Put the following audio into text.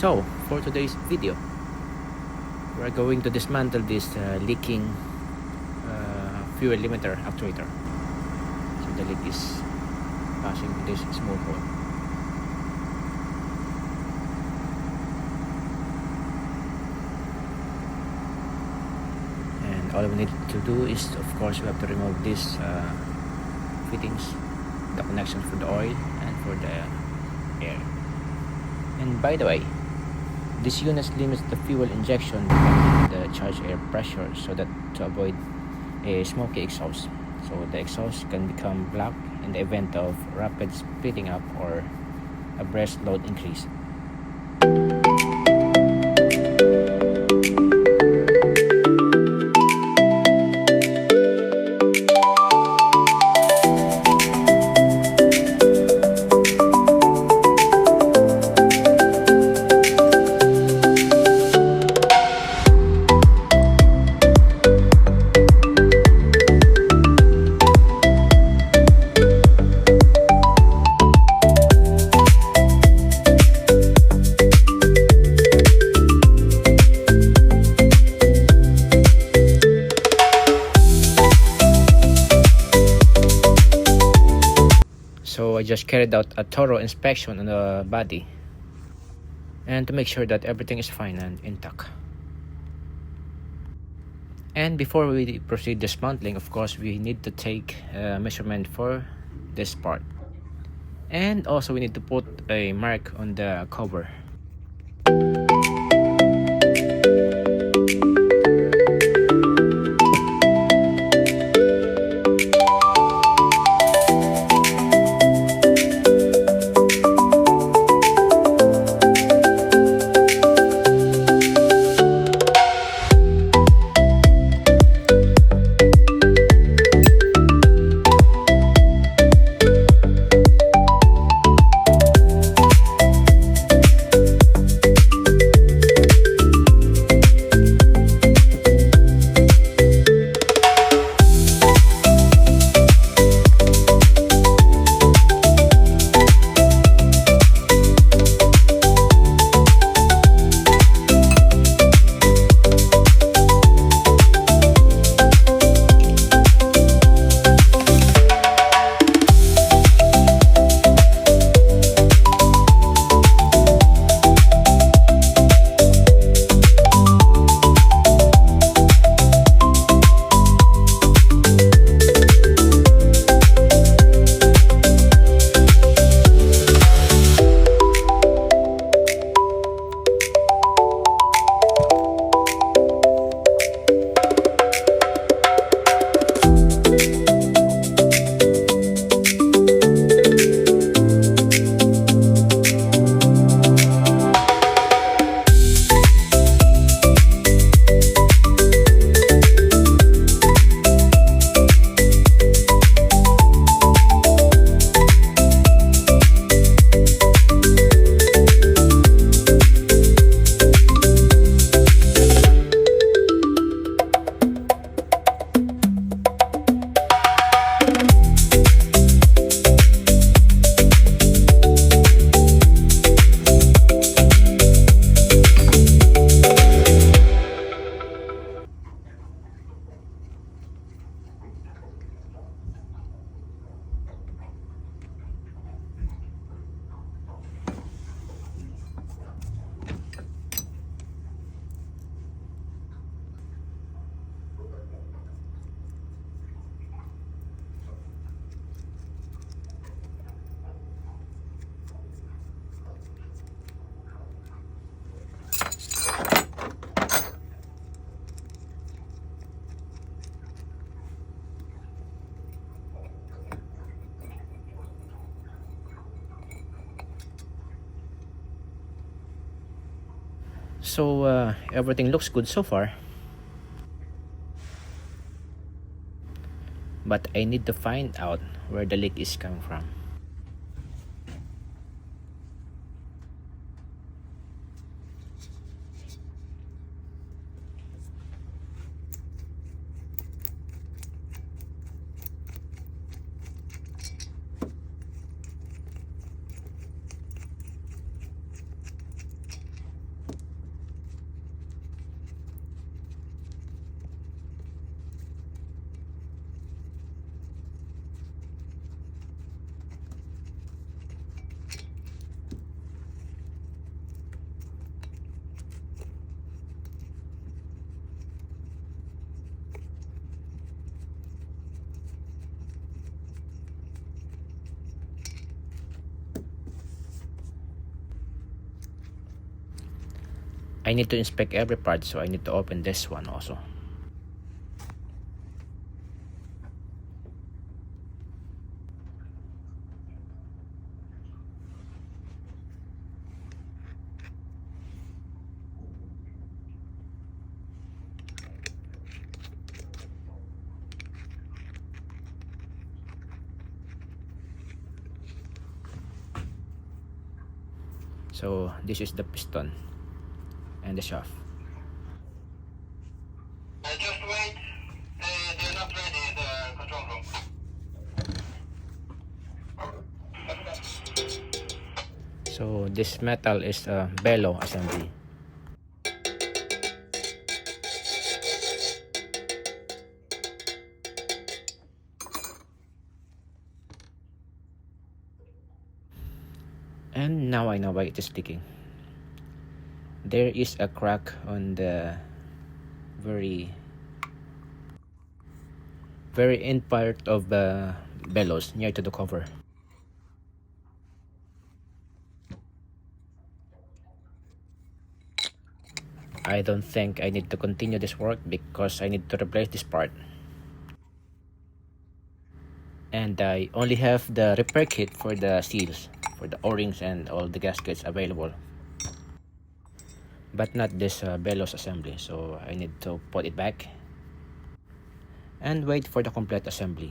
So for today's video, we're going to dismantle this leaking fuel limiter actuator. So the leak is passing this small hole. And all we need to do is, of course, we have to remove these fittings, the connection for the oil and for the air. And by the way, this unit limits the fuel injection depending on the charged air pressure, so that to avoid a smoky exhaust. So the exhaust can become black in the event of rapid speeding up or a breast load increase. So I just carried out a thorough inspection on the body and to make sure that everything is fine and intact. And before we proceed dismantling, of course, we need to take a measurement for this part. And also we need to put a mark on the cover. So everything looks good so far, but I need to find out where the leak is coming from. I need to inspect every part, so I need to open this one also. So this is the piston and the shaft. Just wait. They're not ready in the control room. So this metal is a bellow assembly. And now I know why it is leaking. There is a crack on the very end part of the bellows near to the cover. I don't think I need to continue this work because I need to replace this part. And I only have the repair kit for the seals, for the O-rings and all the gaskets available. But not this bellows assembly, so I need to put it back and wait for the complete assembly.